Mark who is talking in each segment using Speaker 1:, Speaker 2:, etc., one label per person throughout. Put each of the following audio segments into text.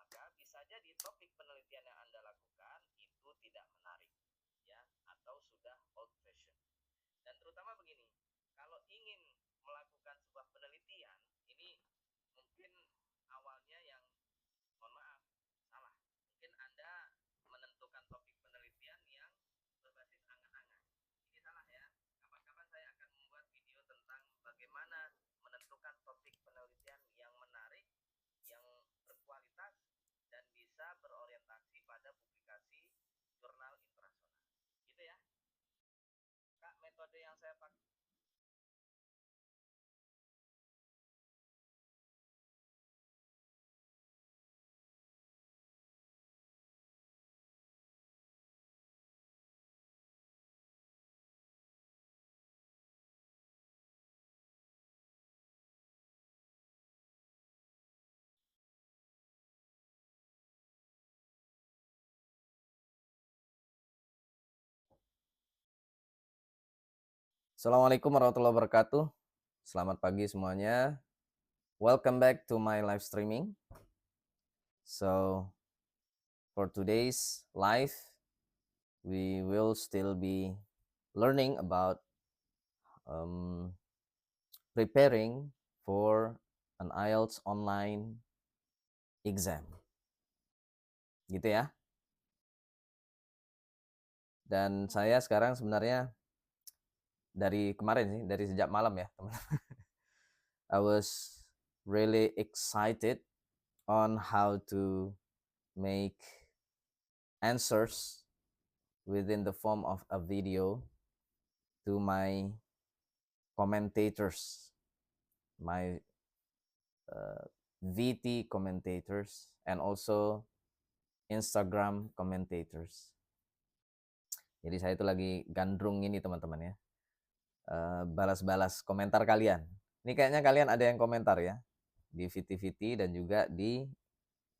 Speaker 1: maka bisa jadi topik penelitian yang Anda lakukan itu tidak menarik, ya, atau sudah old fashion. Dan terutama begini, kalau ingin melakukan sebuah penelitian, ini mungkin awalnya yang, mohon maaf, salah. Mungkin Anda menentukan topik penelitian yang berbasis angan-angan. Ini salah ya. Kapan-kapan saya akan membuat video tentang bagaimana menentukan topik penelitian yang menarik, yang berkualitas, dan bisa berorientasi pada publikasi jurnal internasional. Gitu ya. Kak, metode yang saya pakai.
Speaker 2: Assalamualaikum warahmatullahi wabarakatuh. Selamat pagi semuanya. Welcome back to my live streaming. So, for today's live, we will still be learning about preparing for an IELTS online exam. Gitu ya. Dan saya sekarang sebenarnya dari kemarin sih, dari sejak malam ya, teman. I was really excited on how to make answers within the form of a video to my commentators, my VT commentators, and also Instagram commentators. Jadi saya itu lagi gandrung ini teman-teman ya, balas-balas komentar kalian. Ini kayaknya kalian ada yang komentar ya, di VT-VT dan juga di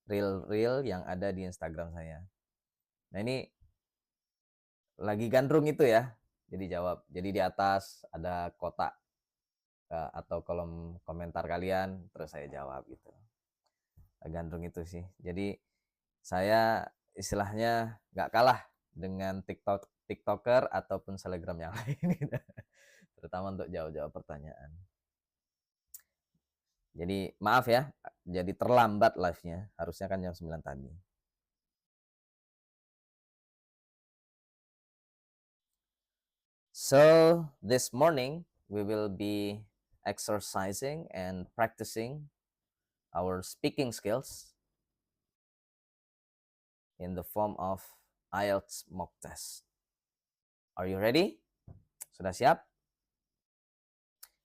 Speaker 2: reel-reel yang ada di Instagram saya. Nah ini lagi gandrung itu ya, jadi jawab. Jadi di atas ada kotak atau kolom komentar kalian, terus saya jawab gitu. Gandrung itu sih. Jadi saya istilahnya nggak kalah dengan tiktoker ataupun selebgram yang lain gitu. Terutama untuk jawab-jawab pertanyaan. Jadi maaf ya, jadi terlambat live-nya. Harusnya kan jam 9 tadi. So this morning we will be exercising and practicing our speaking skills in the form of IELTS mock test. Are you ready? Sudah siap?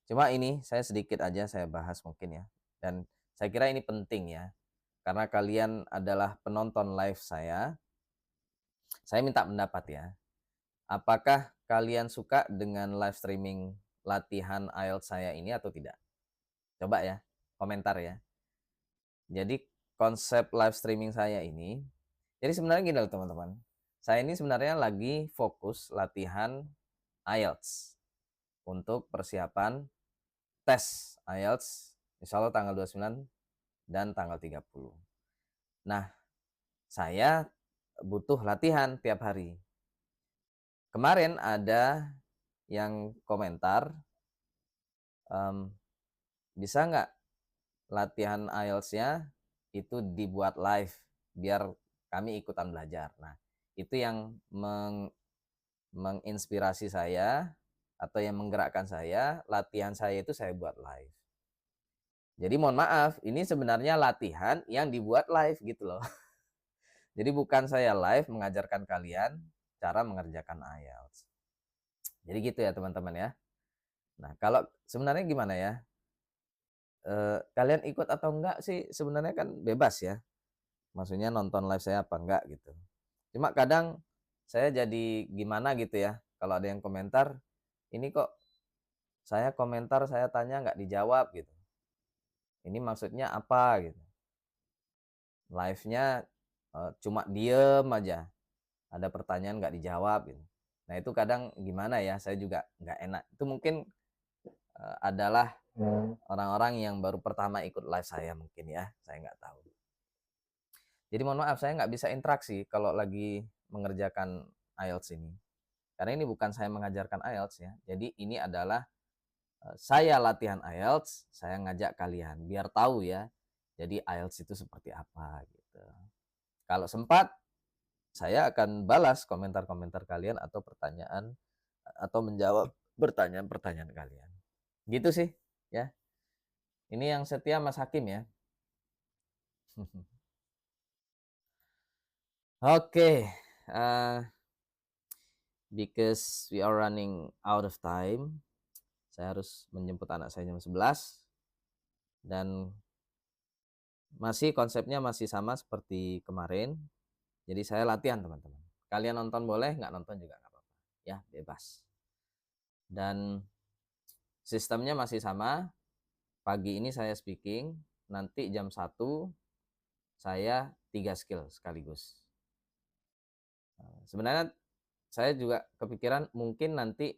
Speaker 2: Cuma ini saya sedikit aja saya bahas mungkin ya. Dan saya kira ini penting ya. Karena kalian adalah penonton live saya. Saya minta pendapat ya. Apakah kalian suka dengan live streaming latihan IELTS saya ini atau tidak? Coba ya, komentar ya. Jadi konsep live streaming saya ini, jadi sebenarnya gini loh teman-teman. Saya ini sebenarnya lagi fokus latihan IELTS untuk persiapan tes IELTS insya Allah tanggal 29 dan tanggal 30. Nah, saya butuh latihan tiap hari. Kemarin ada yang komentar, bisa nggak latihan IELTS-nya itu dibuat live biar kami ikutan belajar. Nah, itu yang menginspirasi saya atau yang menggerakkan saya, latihan saya itu saya buat live. Jadi mohon maaf, ini sebenarnya latihan yang dibuat live gitu loh. Jadi bukan saya live mengajarkan kalian cara mengerjakan IELTS. Jadi gitu ya teman-teman ya. Nah kalau sebenarnya gimana ya? Kalian ikut atau enggak sih sebenarnya kan bebas ya. Maksudnya nonton live saya apa enggak gitu. Cuma kadang saya jadi gimana gitu ya. Kalau ada yang komentar, ini kok saya komentar, saya tanya nggak dijawab gitu. Ini maksudnya apa gitu. Live-nya cuma diem aja. Ada pertanyaan nggak dijawab gitu. Nah itu kadang gimana ya, saya juga nggak enak. Itu mungkin adalah orang-orang yang baru pertama ikut live saya mungkin ya, saya nggak tahu. Jadi mohon maaf, saya nggak bisa interaksi kalau lagi mengerjakan IELTS ini. Karena ini bukan saya mengajarkan IELTS ya. Jadi ini adalah saya latihan IELTS, saya ngajak kalian biar tahu ya. Jadi IELTS itu seperti apa gitu. Kalau sempat, saya akan balas komentar-komentar kalian atau pertanyaan atau menjawab pertanyaan-pertanyaan kalian. Gitu sih ya. Ini yang setia Mas Hakim ya. Oke, because we are running out of time. Saya harus menjemput anak saya jam 11 dan konsepnya masih sama seperti kemarin. Jadi saya latihan teman-teman. Kalian nonton boleh, nggak nonton juga nggak apa-apa. Ya, bebas. Dan sistemnya masih sama. Pagi ini saya speaking, nanti jam 1 saya 3 skill sekaligus. Sebenarnya saya juga kepikiran mungkin nanti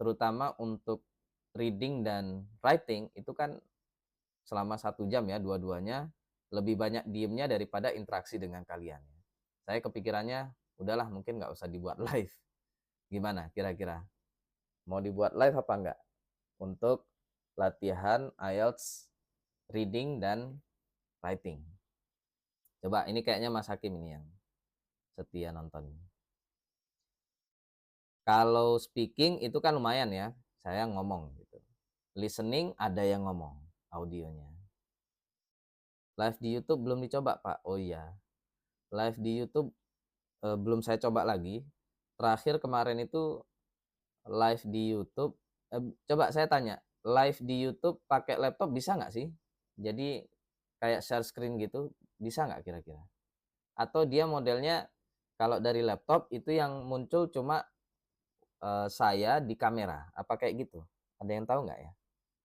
Speaker 2: terutama untuk reading dan writing itu kan selama 1 jam ya dua-duanya, lebih banyak diemnya daripada interaksi dengan kalian. Saya kepikirannya udahlah mungkin nggak usah dibuat live. Gimana kira-kira? Mau dibuat live apa enggak? Untuk latihan IELTS reading dan writing. Coba ini kayaknya Mas Hakim ini yang setia nonton. Kalau speaking itu kan lumayan ya, saya ngomong gitu. Listening ada yang ngomong audionya. Live di YouTube belum dicoba Pak. Oh iya, live di YouTube belum saya coba lagi. Terakhir kemarin itu live di YouTube. Coba saya tanya, live di YouTube pakai laptop bisa nggak sih? Jadi kayak share screen gitu, bisa nggak kira-kira? Atau dia modelnya kalau dari laptop itu yang muncul cuma saya di kamera, apa kayak gitu? Ada yang tahu nggak ya?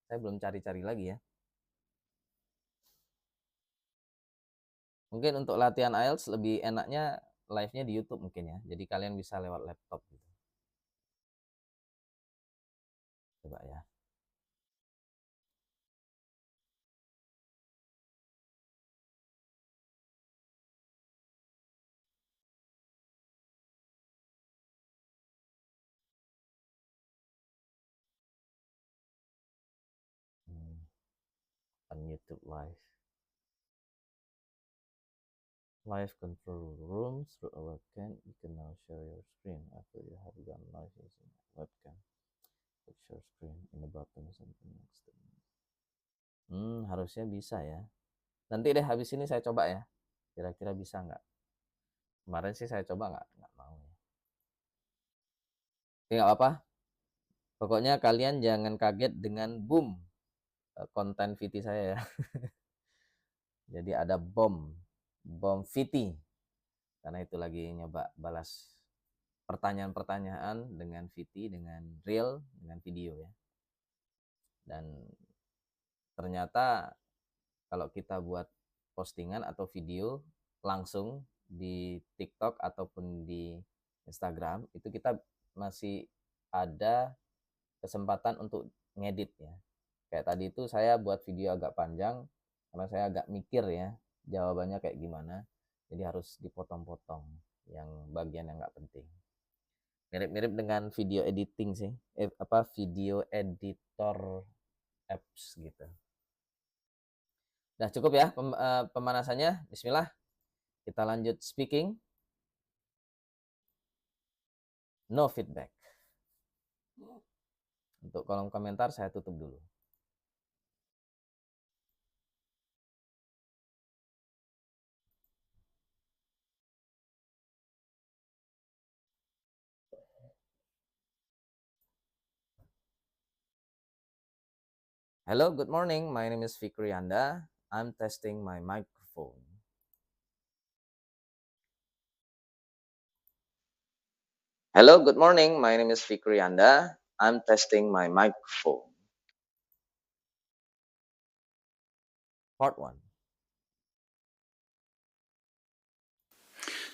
Speaker 2: Saya belum cari-cari lagi ya. Mungkin untuk latihan IELTS lebih enaknya live-nya di YouTube mungkin ya. Jadi kalian bisa lewat laptop gitu. Coba ya. On YouTube live. Live control room through a webcam. You can now share your screen after you have gone live using webcam. Click share screen in the button something next to me. Harusnya bisa ya. Nanti deh habis ini saya coba ya. Kira-kira bisa nggak? Kemarin sih saya coba nggak mau ya. Tapi nggak apa-apa. Pokoknya kalian jangan kaget dengan boom konten VT saya ya. Jadi ada bom VT. Karena itu lagi nyoba balas pertanyaan-pertanyaan dengan VT, dengan real, dengan video ya. Dan ternyata kalau kita buat postingan atau video langsung di TikTok ataupun di Instagram, itu kita masih ada kesempatan untuk ngedit ya. Kayak tadi itu saya buat video agak panjang karena saya agak mikir ya jawabannya kayak gimana. Jadi harus dipotong-potong yang bagian yang nggak penting. Mirip-mirip dengan video editing sih. Video editor apps gitu. Udah cukup ya pemanasannya. Bismillah. Kita lanjut speaking. No feedback. Untuk kolom komentar saya tutup dulu. Hello, good morning. My name is Fikri Anda. I'm testing my microphone. Hello, good morning. My name is Fikri Anda. I'm testing my microphone. Part 1.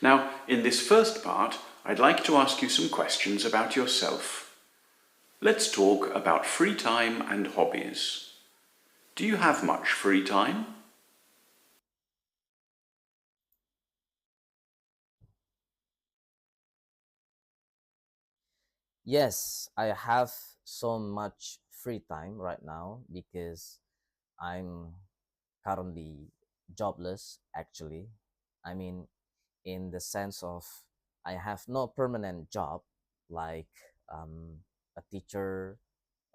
Speaker 3: Now, in this first part, I'd like to ask you some questions about yourself. Let's talk about free time and hobbies. Do you have much free time?
Speaker 2: Yes, I have so much free time right now because I'm currently jobless, actually. I mean, in the sense of I have no permanent job like a teacher,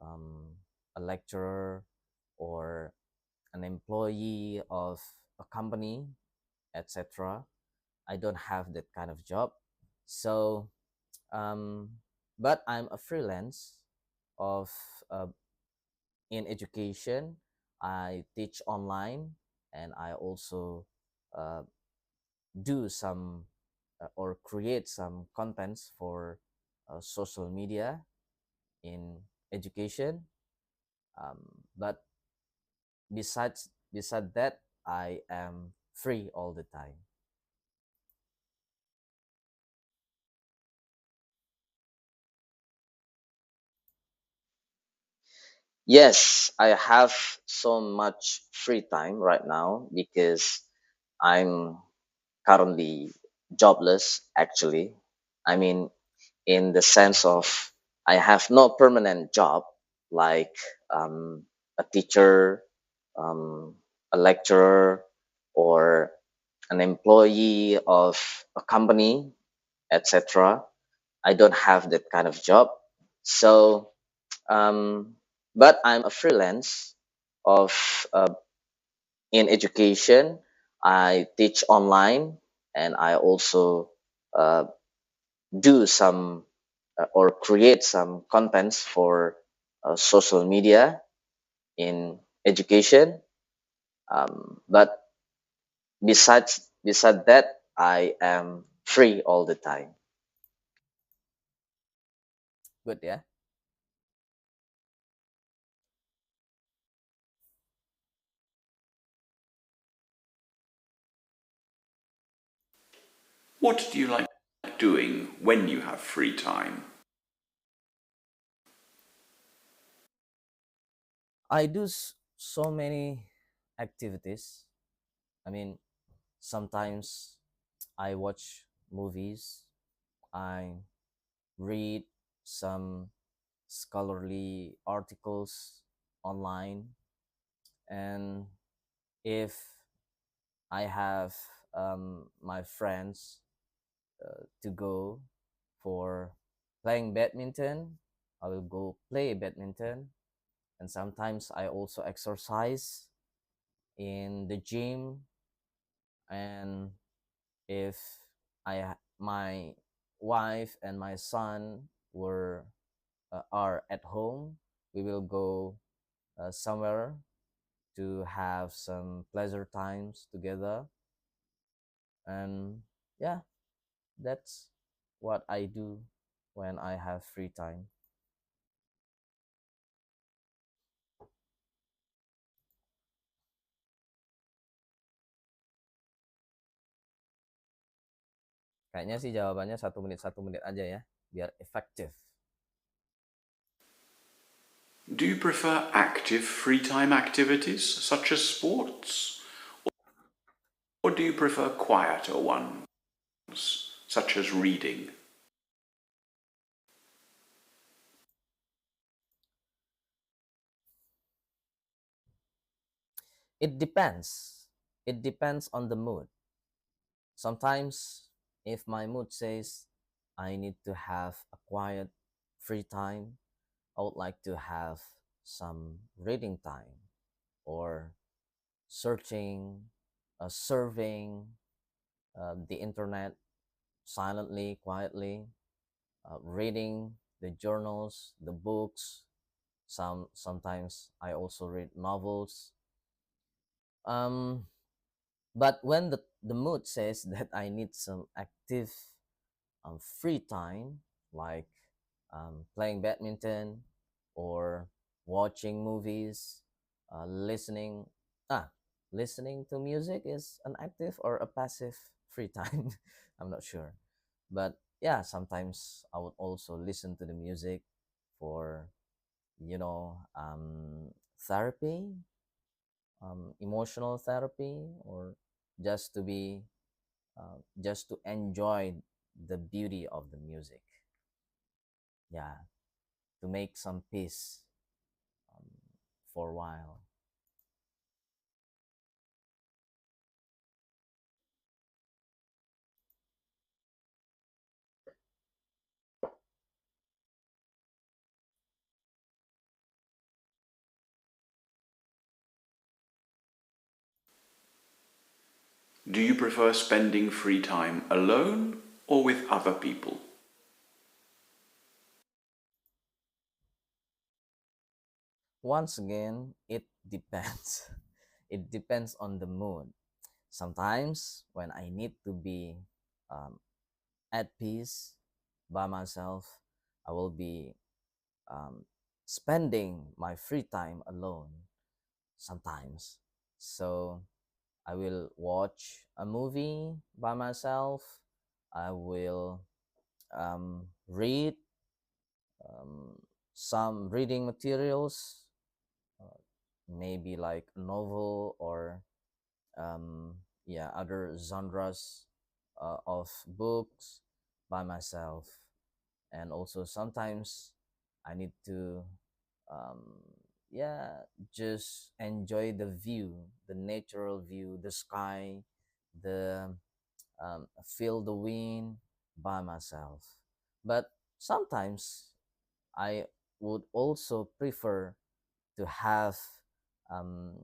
Speaker 2: um, a lecturer, or an employee of a company, etc. I don't have that kind of job. So, um, but I'm a freelance of uh, in education. I teach online, and I also uh, do some or create some contents for social media in education. But besides that, I am free all the time. Yes, I have so much free time right now because I'm currently jobless, actually. I mean, in the sense of I have no permanent job like a teacher, um, a lecturer, or an employee of a company, etc. I don't have that kind of job. So, um, but I'm a freelance of in education. I teach online, and I also uh, do some or create some contents for social media in education. But besides that, I am free all the time. Good, yeah.
Speaker 3: What do you like doing when you have free time?
Speaker 2: I do so many activities. I mean, sometimes I watch movies. I read some scholarly articles online, and if I have my friends to go for playing badminton, I will go play badminton. And sometimes I also exercise in the gym. And if my wife and my son were are at home, we will go somewhere to have some pleasure times together. And yeah, that's what I do when I have free time. Kayaknya sih jawabannya satu menit aja ya, biar efektif.
Speaker 3: Do you prefer active free time activities such as sports? Or do you prefer quieter ones such as reading?
Speaker 2: It depends. It depends on the mood. Sometimes, if my mood says I need to have a quiet, free time, I would like to have some reading time or searching, surveying the internet silently, quietly, reading the journals, the books. Sometimes I also read novels. Um, but when the mood says that I need some active free time, like playing badminton or watching movies, listening. Ah, listening to music is an active or a passive free time. I'm not sure, but yeah, sometimes I would also listen to the music for therapy, emotional therapy, or just to be just to enjoy the beauty of the music. yeah, to make some peace um, for a while.
Speaker 3: Do you prefer spending free time alone or with other people?
Speaker 2: Once again, it depends. It depends on the mood. Sometimes when I need to be um, at peace by myself, I will be um, spending my free time alone sometimes. So I will watch a movie by myself. I will read um, some reading materials, uh, maybe like a novel or yeah, other genres of books by myself. And also sometimes I need to um, yeah, just enjoy the view, the natural view, the sky, the feel the wind by myself. But sometimes I would also prefer to have um,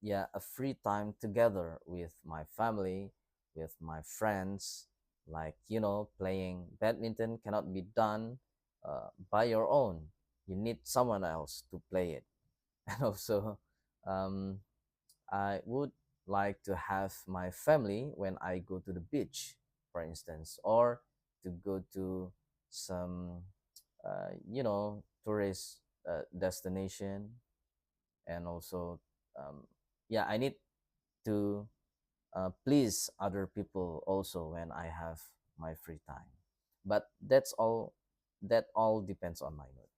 Speaker 2: yeah, a free time together with my family, with my friends. Like, you know, playing badminton cannot be done by your own. You need someone else to play it. And also, um, I would like to have my family when I go to the beach, for instance, or to go to some, you know, tourist destination. And also, um, yeah, I need to please other people also when I have my free time. But that's all. That all depends on my mood.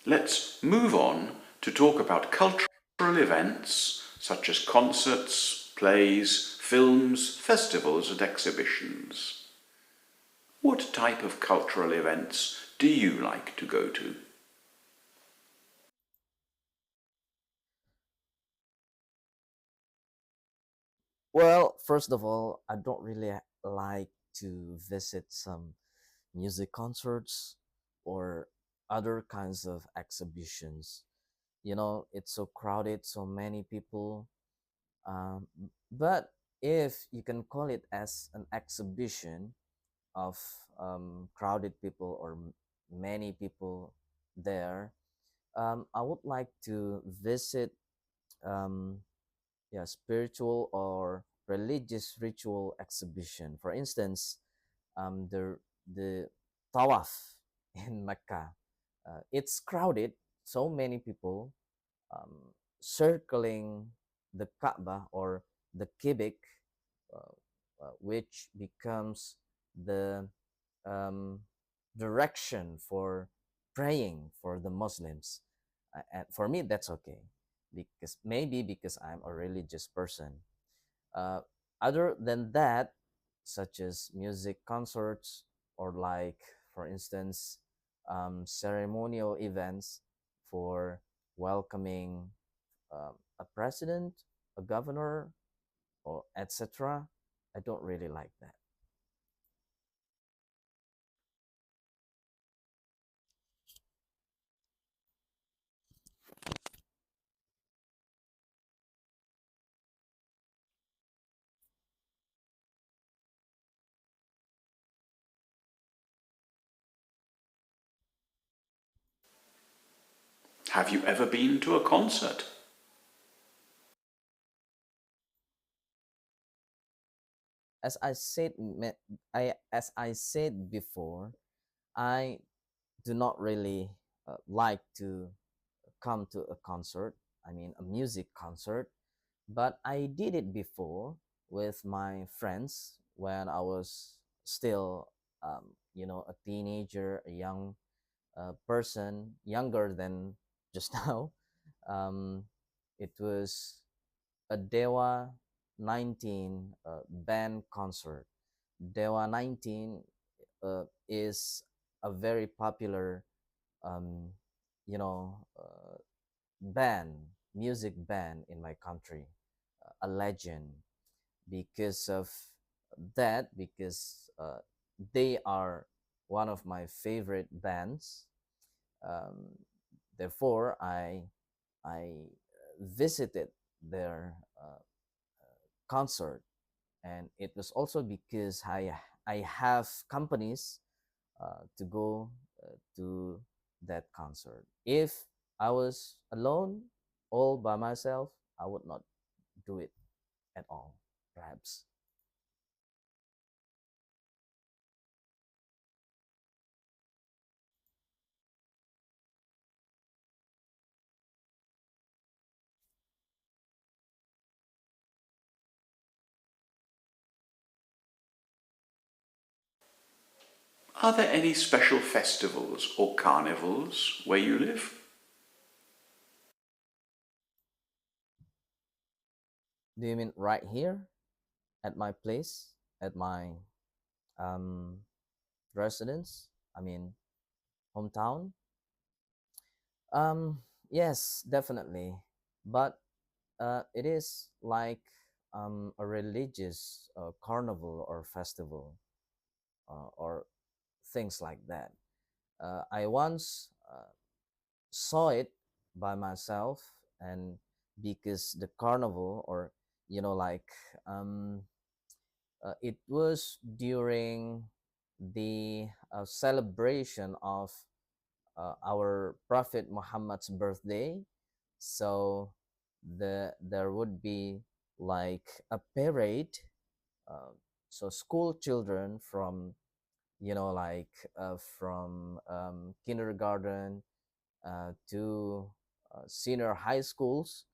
Speaker 3: Let's move on to talk about cultural events such as concerts, plays, films, festivals, and exhibitions. What type of cultural events do you like to go to?
Speaker 2: Well, first of all, I don't really like to visit some music concerts or other kinds of exhibitions. You know, it's so crowded, so many people. But if you can call it as an exhibition of crowded people or many people there, I would like to visit um, yeah, spiritual or religious ritual exhibition. For instance, the tawaf in Mecca. It's crowded, so many people um, circling the Kaaba or the Qibla, uh, which becomes the um, direction for praying for the Muslims. And for me, that's okay, because maybe because I'm a religious person. Uh, Other than that, such as music concerts or like, for instance, ceremonial events for welcoming a president, a governor, or etc. I don't really like that.
Speaker 3: Have you ever been to a concert?
Speaker 2: As I said, as I said before, I do not really like to come to a concert. I mean, a music concert. but I did it before with my friends when I was still, a teenager, a young person, younger than just now. Um, it was a Dewa 19 band concert. Dewa 19 is a very popular, um, you know, uh, band, music band in my country, a legend because of that, because they are one of my favorite bands. Um, Therefore, I visited their concert, and it was also because I have companies to go to that concert. If I was alone, all by myself, I would not do it at all. Perhaps.
Speaker 3: Are there any special festivals or carnivals where you live?
Speaker 2: Do you mean right here at my place, at my um, residence? I mean hometown. Yes, definitely, but it is like a religious carnival or festival or things like that. I once saw it by myself, and because the carnival, or like, it was during the celebration of our Prophet Muhammad's birthday. So there would be like a parade. Uh, so school children from, like, from kindergarten to senior high schools,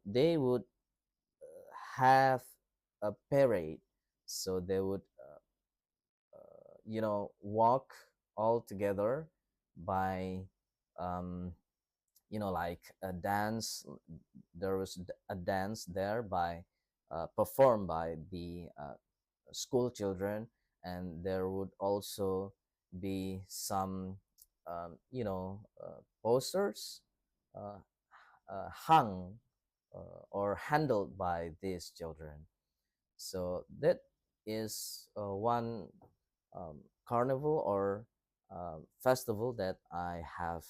Speaker 2: they would have a parade. So they would walk all together by, um, like a dance. There was a dance there by performed by the school children, and there would also be some posters uh, hung or handled by these children. So that is one carnival or festival that I have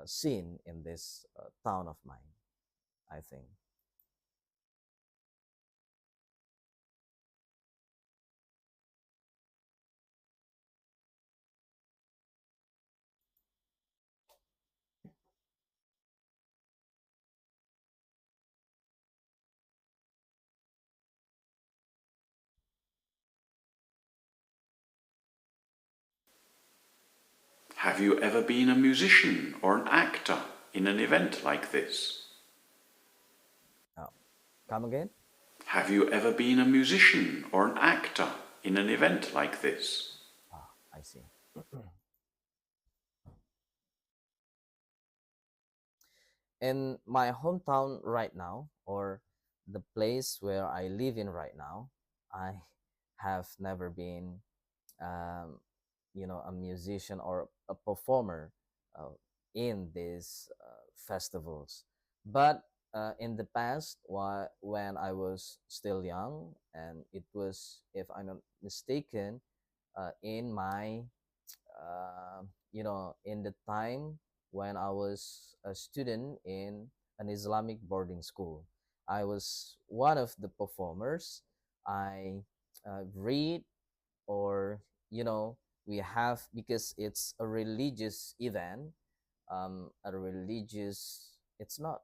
Speaker 2: seen in this town of mine, I think.
Speaker 3: Have you ever been a musician or an actor in an event like this?
Speaker 2: Oh, come again?
Speaker 3: Have you ever been a musician or an actor in an event like this?
Speaker 2: Ah, I see. In my hometown right now, or the place where I live in right now, I have never been, um, a musician or a performer uh, in these festivals. But in the past, when I was still young, and it was, if I'm not mistaken, in my in the time when I was a student in an Islamic boarding school. I was one of the performers. I read, or we have, because it's a religious event, a religious, it's not,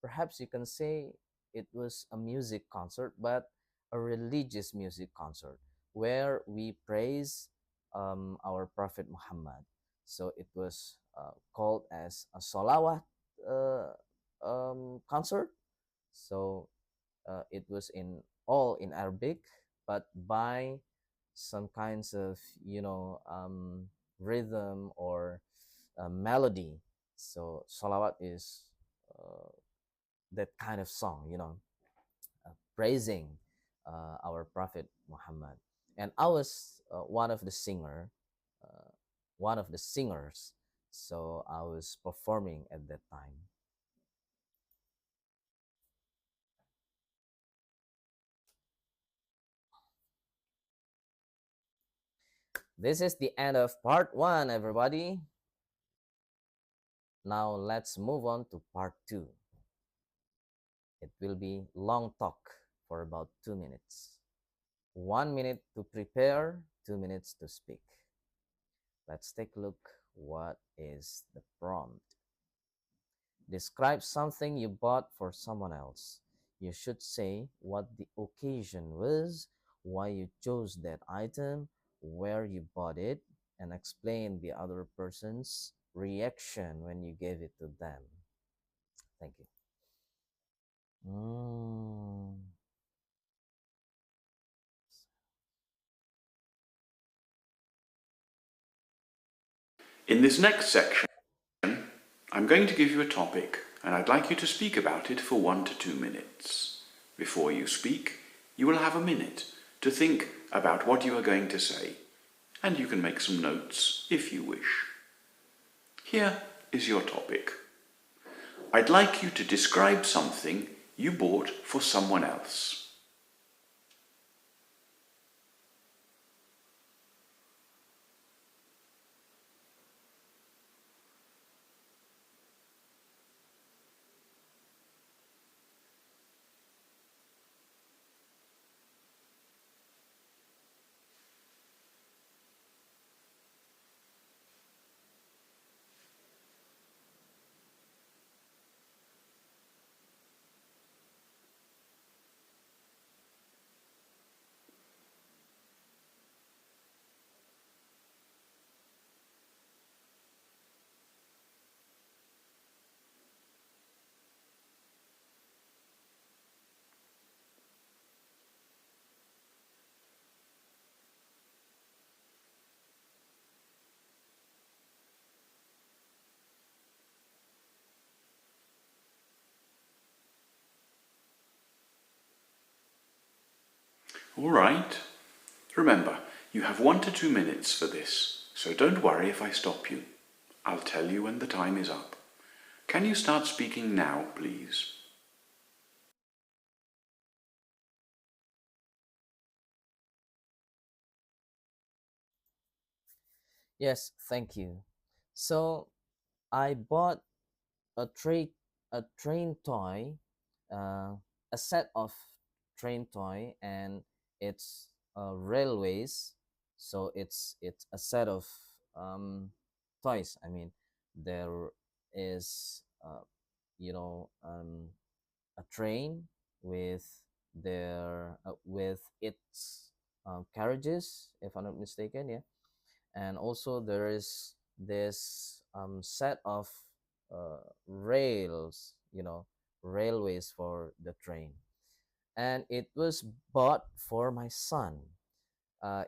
Speaker 2: perhaps you can say it was a music concert, but a religious music concert where we praise our Prophet Muhammad. So it was called as a solawat concert. So it was in all in Arabic, but by some kinds of rhythm or melody. So salawat is uh, that kind of song, praising our Prophet Muhammad. And I was uh, one of the singers. So I was performing at that time. This is the end of part one, everybody. Now let's move on to part two. It will be long talk for about 2 minutes. 1 minute to prepare, 2 minutes to speak. Let's take a look. What is the prompt? Describe something you bought for someone else. You should say what the occasion was, why you chose that item, where you bought it, and explain the other person's reaction when you gave it to them. Thank you. Mm.
Speaker 3: In this next section, I'm going to give you a topic, and I'd like you to speak about it for 1 to 2 minutes. Before you speak, you will have a minute to think about what you are going to say, and you can make some notes if you wish. Here is your topic. I'd like you to describe something you bought for someone else. All right. Remember, you have 1 to 2 minutes for this, so don't worry if I stop you. I'll tell you when the time is up. Can you start speaking now, please?
Speaker 2: Yes, thank you. So I bought a train toy, uh, a set of train toy, and it's railways. So it's a set of toys. I mean, there is a train with with its carriages, if I'm not mistaken. Yeah, and also there is this set of rails, railways for the train, and it was bought for my son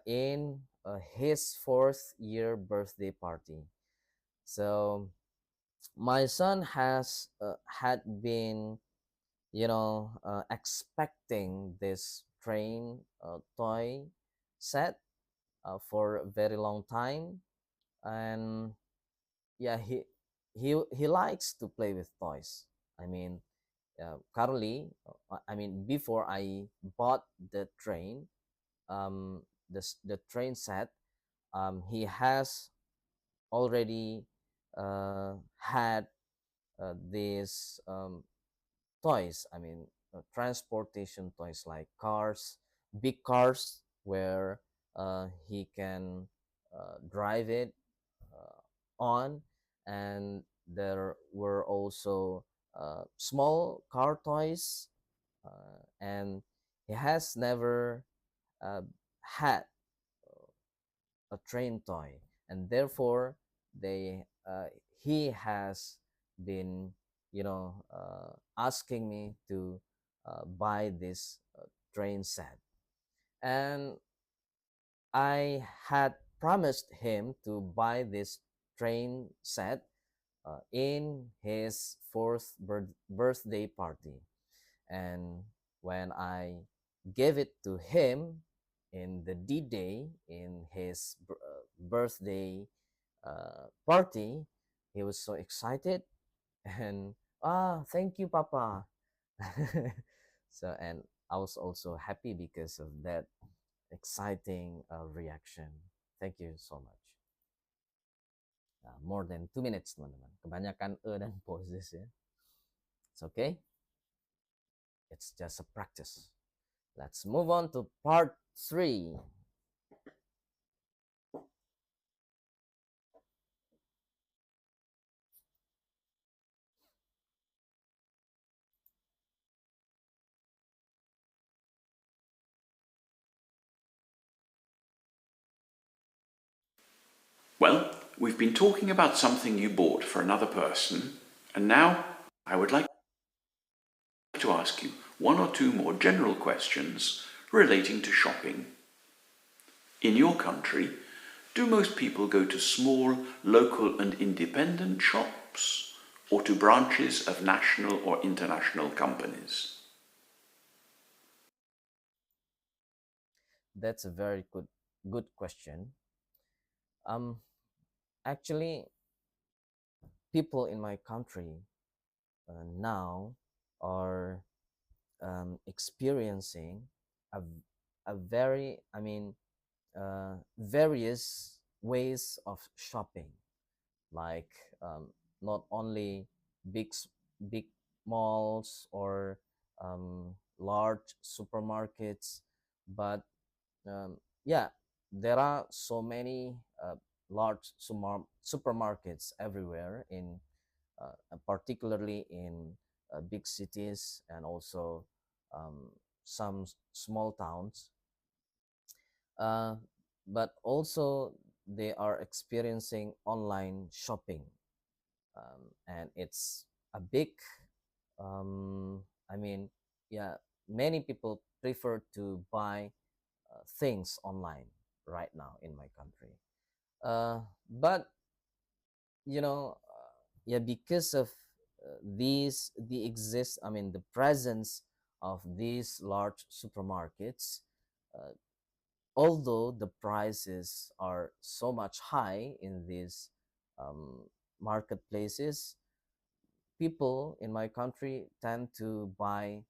Speaker 2: in his fourth year birthday party. So my son has had been expecting this train toy set for a very long time. And yeah, he likes to play with toys. I mean, currently, I mean, before I bought the train, the train set, he has already had these toys. I mean, transportation toys like cars, big cars, where he can drive it on, and there were also small car toys, and he has never uh, had a train toy, and therefore they he has been asking me to buy this train set. And I had promised him to buy this train set in his fourth birthday party. And when I gave it to him in the D Day in his birthday party, he was so excited and thank you, Papa. So, and I was also happy because of that exciting reaction. Thank you so much. More than 2 minutes, teman-teman. Kebanyakan dan pauses ya. It's okay. It's just a practice. Let's move on to part 3.
Speaker 3: Well, we've been talking about something you bought for another person, and now I would like to ask you one or two more general questions relating to shopping. In your country, do most people go to small, local and independent shops or to branches of national or international companies?
Speaker 2: That's a very good question. Actually, people in my country now are experiencing a, a very, various ways of shopping, like not only big malls or large supermarkets, but yeah, there are so many large supermarkets everywhere in particularly in big cities and also some small towns, uh, but also they are experiencing online shopping, and it's a big um, I mean yeah, many people prefer to buy things online right now in my country, but yeah, because of the presence of these large supermarkets, uh, although the prices are so much high in these um, marketplaces, people in my country tend to buy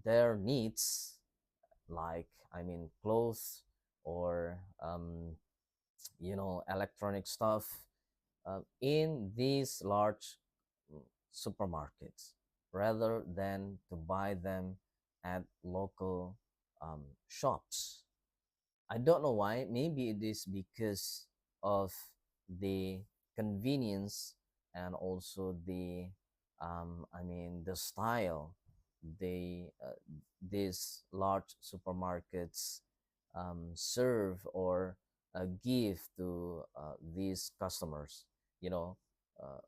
Speaker 2: their needs, like clothes or electronic stuff in these large mm, supermarkets rather than to buy them at local shops. I don't know why. Maybe it is because of the convenience and also the style they these large supermarkets serve or give to these customers. You know, uh,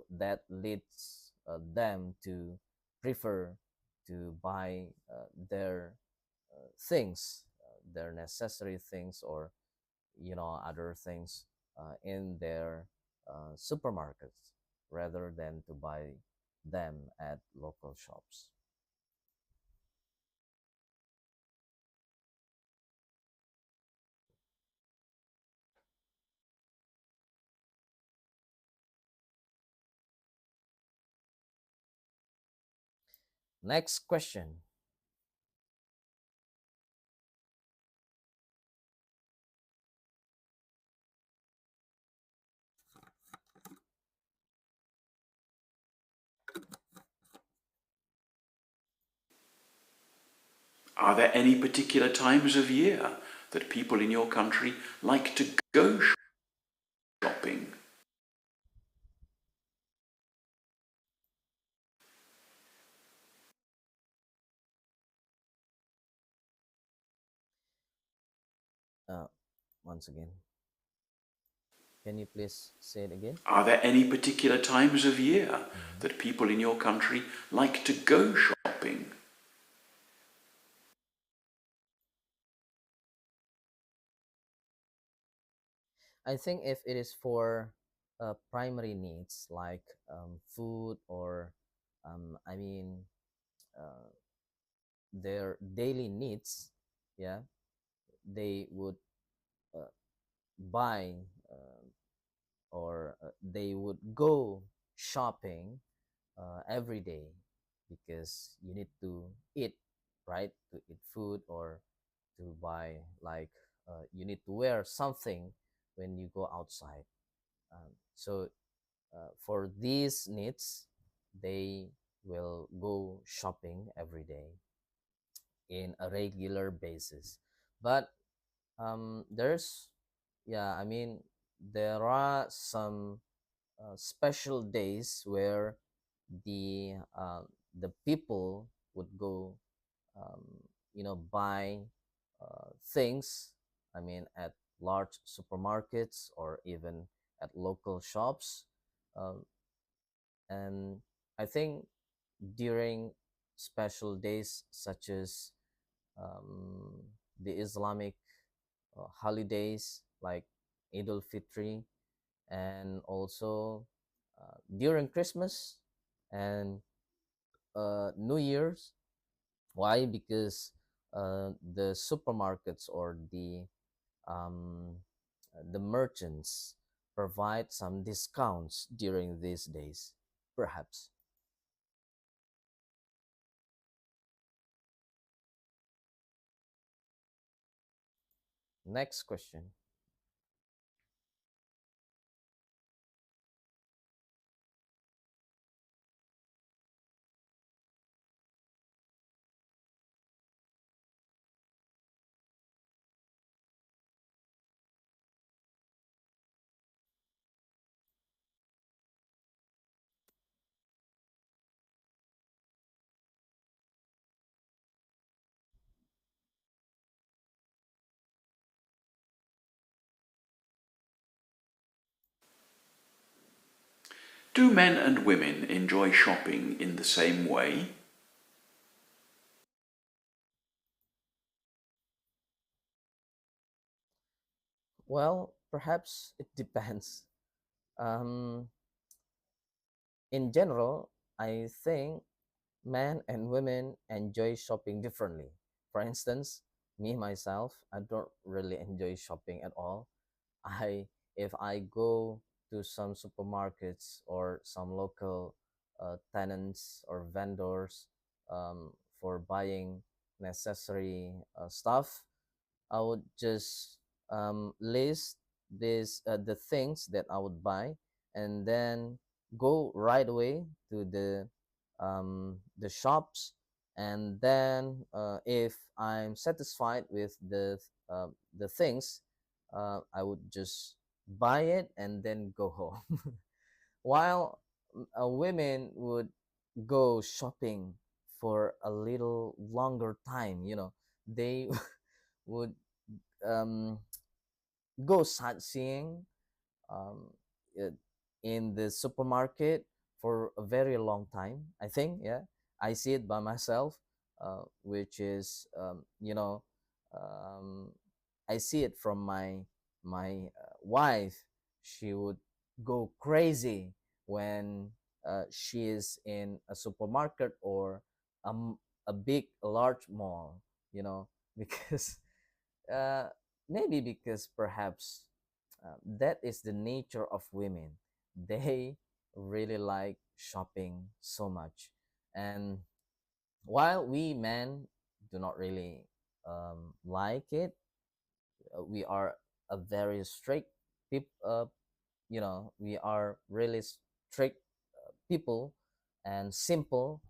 Speaker 2: that leads them to prefer to buy their things, their necessary things, or other things in their supermarkets rather than to buy them at local shops. Next question.
Speaker 3: Are there any particular times of year that people in your country like to go shopping?
Speaker 2: uh, Once again. Can you please say it again?
Speaker 3: Are there any particular times of year
Speaker 2: Mhm.
Speaker 3: that people in your country like to go shopping?
Speaker 2: I think if it is for primary needs like food or I mean uh, their daily needs, yeah, they would uh, buy or they would go shopping every day because you need to eat, right? To eat food or to buy like you need to wear something when you go outside. So for these needs, they will go shopping every day in a regular basis. But there's, yeah, I mean, there are some special days where the the people would go, um, buy things. I mean, at large supermarkets or even at local shops. Um, and I think during special days such as um, the Islamic holidays like Idul Fitri, and also during Christmas and New Year's. Why? Because the supermarkets or um, the merchants provide some discounts during these days, perhaps. Next question.
Speaker 3: Do men and women enjoy shopping in the same way?
Speaker 2: Well, perhaps it depends. Um, in general, I think men and women enjoy shopping differently. For instance, me myself, I don't really enjoy shopping at all. I If I go to some supermarkets or some local tenants or vendors for buying necessary stuff, I would just list the things that I would buy, and then go right away to the shops, and then if I'm satisfied with the things, I would just buy it and then go home. While women would go shopping for a little longer time, they would um, go sightseeing um, uh, in the supermarket for a very long time. I think, yeah, I see it by myself, which is um, I see it from my wife. She would go crazy when she is in a supermarket or a big, a large mall, because uh, maybe because perhaps that is the nature of women. They really like shopping so much. And while we men do not really like it, we are a very strict we are really strict people and simple.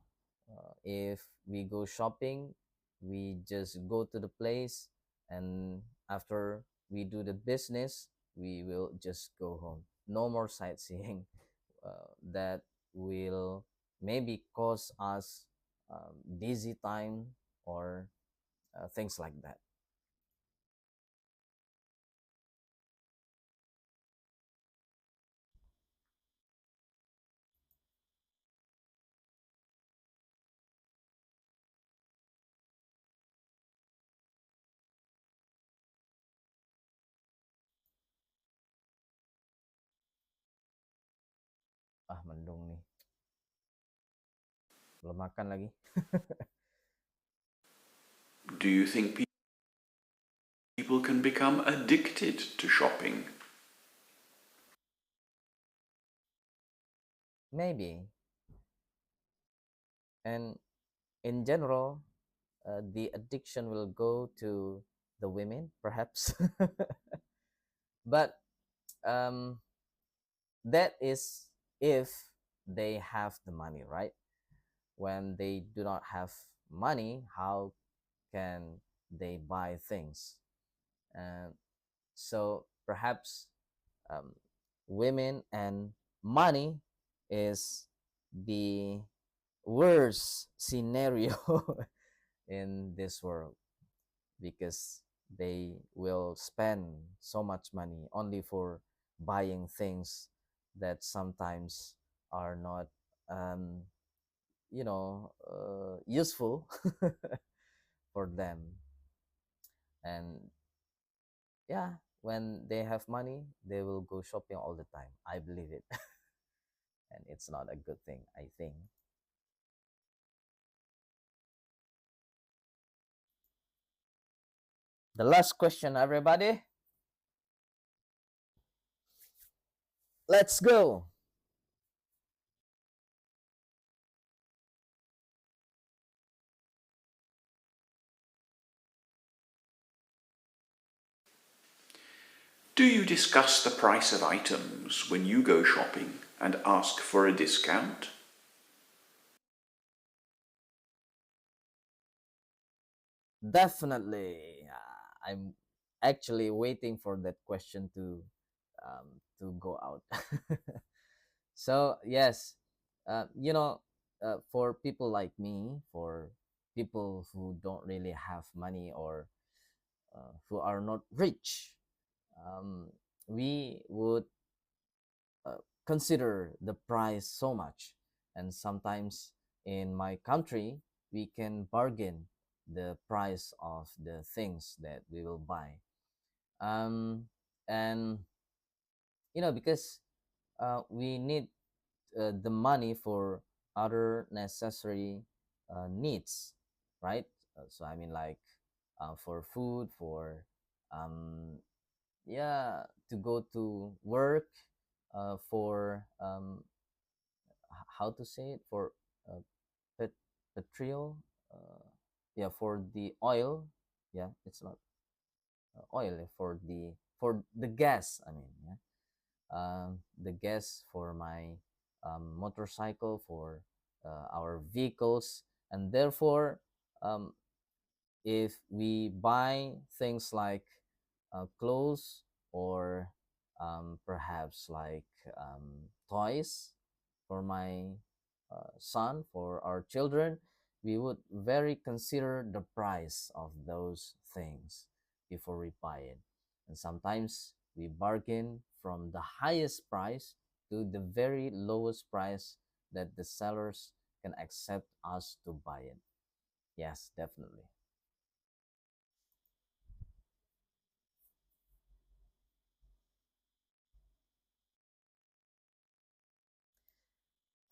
Speaker 2: If we go shopping, we just go to the place, and after we do the business, we will just go home. No more sightseeing. That will maybe cause us busy time or things like that. Mendung nih. Belum makan lagi.
Speaker 3: Do you think people can become addicted to shopping?
Speaker 2: Maybe. And in general, the addiction will go to the women, perhaps. But that is if they have the money, right? When they do not have money, how can they buy things? And so perhaps um, women and money is the worst scenario in this world, because they will spend so much money only for buying things that sometimes are not um, useful for them. And yeah, when they have money, they will go shopping all the time, I believe it. And it's not a good thing, I think. The last question, everybody. Let's go.
Speaker 3: Do you discuss the price of items when you go shopping and ask for a discount?
Speaker 2: Definitely. I'm actually waiting for that question to go out. So yes, for people like me, for people who don't really have money, or who are not rich, um, we would consider the price so much. And sometimes in my country, we can bargain the price of the things that we will buy. um, and because we need the money for other necessary needs, right? So I mean, like, for food, for um, yeah, to go to work, for how to say it, for uh, petrol, uh, yeah, for the oil. Yeah, it's not oil, for the gas, I mean, yeah. The gas for my motorcycle, for our vehicles. And therefore, um, if we buy things like clothes, or perhaps like toys for my son, for our children, we would very consider the price of those things before we buy it. And sometimes we bargain from the highest price to the very lowest price that the sellers can accept us to buy it. Yes, definitely.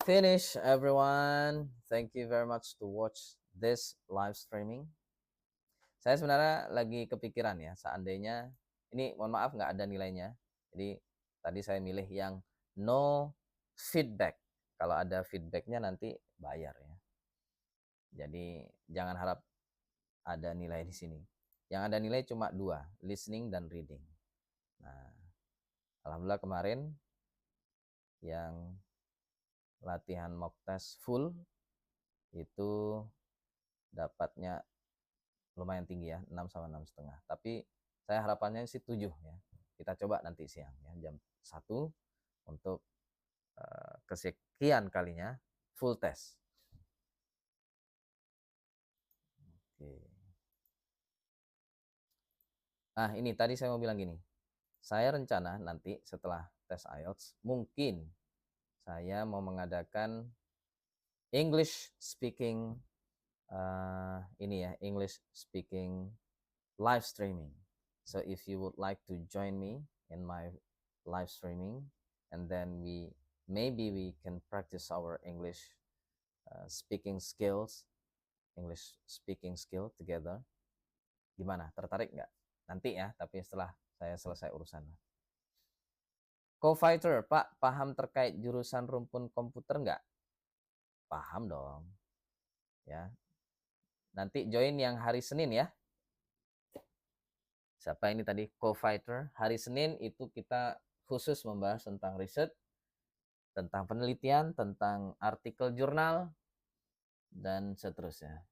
Speaker 2: Finish, everyone. Thank you very much to watch this live streaming. Saya sebenarnya lagi kepikiran ya, seandainya ini, mohon maaf, nggak ada nilainya. Jadi tadi saya milih yang no feedback. Kalau ada feedbacknya nanti bayar ya. Jadi jangan harap ada nilai di sini. Yang ada nilai cuma dua, listening dan reading. Nah, alhamdulillah kemarin yang latihan mock test full itu dapatnya lumayan tinggi ya, 6 sama 6,5. Tapi saya harapannya sih 7 ya. Kita coba nanti siang ya, jam 1, untuk kesekian kalinya full test. Oke. Nah, ini tadi saya mau bilang gini. Saya rencana nanti setelah tes IELTS, mungkin saya mau mengadakan English speaking English speaking live streaming. So if you would like to join me in my live streaming, and then we maybe we can practice our English speaking skills, English speaking skill together. Gimana? Tertarik nggak? Nanti ya, tapi setelah saya selesai urusan. Co-fighter, Pak, paham terkait jurusan rumpun komputer nggak? Paham dong. Ya. Nanti join yang hari Senin ya. Siapa ini tadi? Co-fighter. Hari Senin itu kita khusus membahas tentang riset, tentang penelitian, tentang artikel jurnal, dan seterusnya.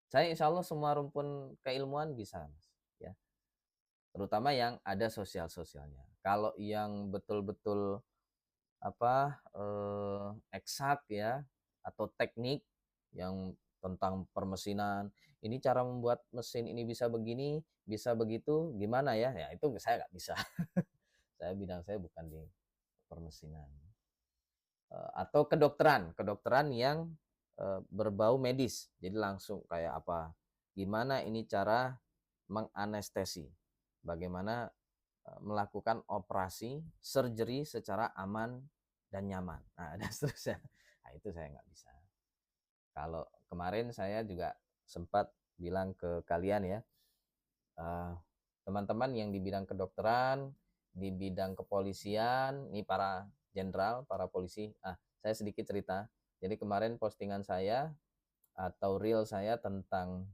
Speaker 2: Saya insya Allah semua rumpun keilmuan bisa, ya. Terutama yang ada sosial-sosialnya. Kalau yang betul-betul eksak ya, atau teknik yang tentang permesinan, ini cara membuat mesin ini bisa begini, bisa begitu, gimana ya? Ya itu saya nggak bisa. Bidang saya bukan di permesinan. Atau kedokteran yang berbau medis. Jadi langsung kayak apa? Gimana ini cara menganestesi? Bagaimana melakukan operasi surgery secara aman dan nyaman. Nah, dan seterusnya. Nah, itu saya nggak bisa. Kalau kemarin saya juga sempat bilang ke kalian ya, teman-teman yang di bidang kedokteran, di bidang kepolisian, ini para jenderal, para polisi. Saya sedikit cerita. Jadi kemarin postingan saya atau reel saya tentang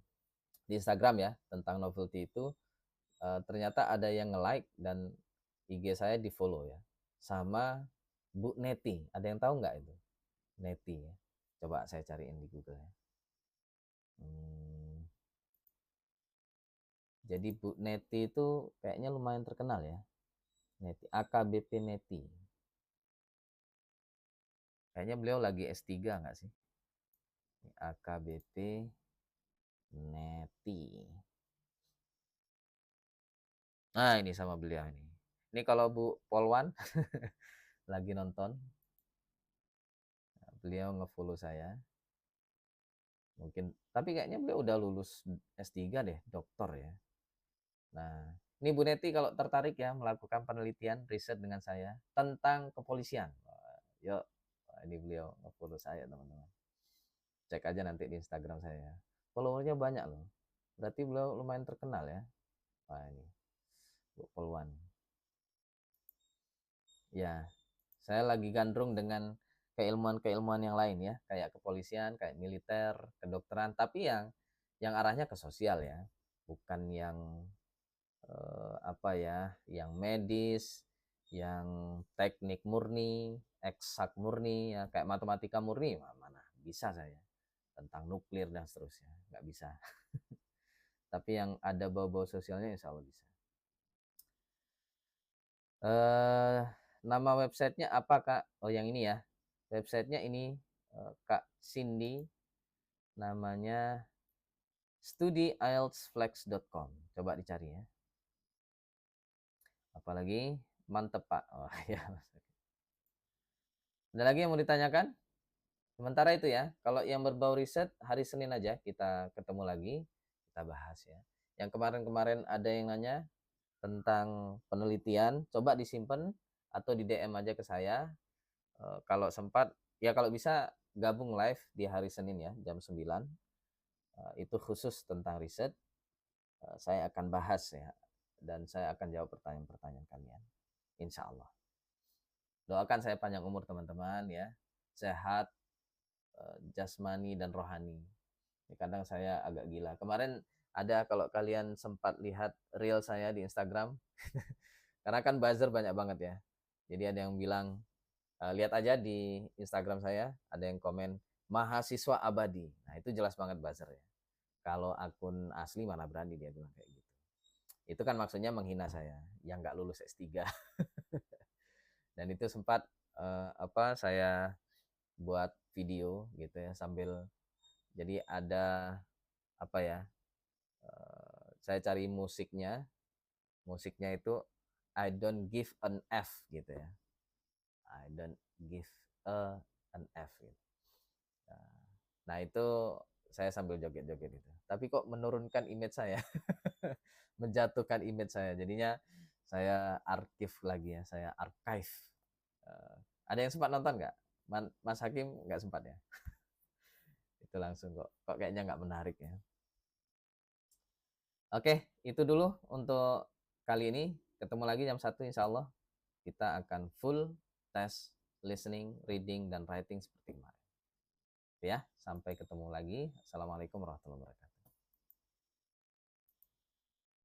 Speaker 2: di Instagram ya, tentang novelty itu, ternyata ada yang nge-like dan IG saya di follow ya, sama Bu Neti. Ada yang tahu nggak itu Neti ya? Coba saya cariin di Google ya. Jadi Bu Neti itu kayaknya lumayan terkenal ya. Neti, AKBP Neti. Kayaknya beliau lagi S3 nggak sih? AKBP Neti. Nah, ini sama beliau ini. Ini kalau Bu Polwan lagi nonton, beliau nge-follow saya. Mungkin, tapi kayaknya beliau udah lulus S3 deh, doktor ya. Nah, ini Bu Neti kalau tertarik ya melakukan penelitian riset dengan saya tentang kepolisian. Yuk, ini beliau nge-follow saya teman-teman. Cek aja nanti di Instagram saya. Followernya banyak loh. Berarti beliau lumayan terkenal ya. Wah ini, Bu Polwan. Ya, saya lagi gandrung dengan keilmuan-keilmuan yang lain ya, kayak kepolisian, kayak militer, kedokteran, tapi yang arahnya ke sosial ya, bukan yang yang medis, yang teknik murni, eksak murni, ya kayak matematika murni, mana bisa saya tentang nuklir dan seterusnya, nggak bisa. Tapi yang ada bau-bau sosialnya insya Allah bisa. Nama websitenya apa Kak? Oh yang ini ya, websitenya ini Kak Cindy, namanya studiieltsflex.com. Coba dicari ya. Apalagi mantep Pak. Oh ya. Ada lagi yang mau ditanyakan? Sementara itu ya, kalau yang berbau riset hari Senin aja kita ketemu lagi, kita bahas ya. Yang kemarin-kemarin ada yang nanya tentang penelitian, coba disimpan atau di DM aja ke saya. Kalau sempat, ya kalau bisa gabung live di hari Senin ya, jam 9. Itu khusus tentang riset. Saya akan bahas ya, dan saya akan jawab pertanyaan-pertanyaan kalian. Insya Allah. Doakan saya panjang umur teman-teman ya, sehat, jasmani dan rohani. Kadang saya agak gila. Kemarin ada, kalau kalian sempat lihat reel saya di Instagram, karena kan buzzer banyak banget ya. Jadi ada yang bilang, lihat aja di Instagram saya, ada yang komen mahasiswa abadi. Nah itu jelas banget buzzer ya. Kalau akun asli mana berani dia bilang kayak gitu. Itu kan maksudnya menghina saya yang nggak lulus S3. Dan itu sempat saya buat video gitu ya, sambil jadi ada saya cari musiknya itu I don't give an F gitu ya, I don't give an F gitu. Nah itu saya sambil joget-joget itu, tapi kok menurunkan image saya menjatuhkan image saya, jadinya Saya arkif lagi ya, saya archive. Ada yang sempat nonton nggak? Mas Hakim nggak sempat ya? Itu langsung kok kayaknya nggak menarik ya. Oke, itu dulu untuk kali ini. Ketemu lagi jam 1 insya Allah. Kita akan full tes listening, reading, dan writing seperti kemarin. Ya, sampai ketemu lagi. Assalamualaikum warahmatullahi wabarakatuh.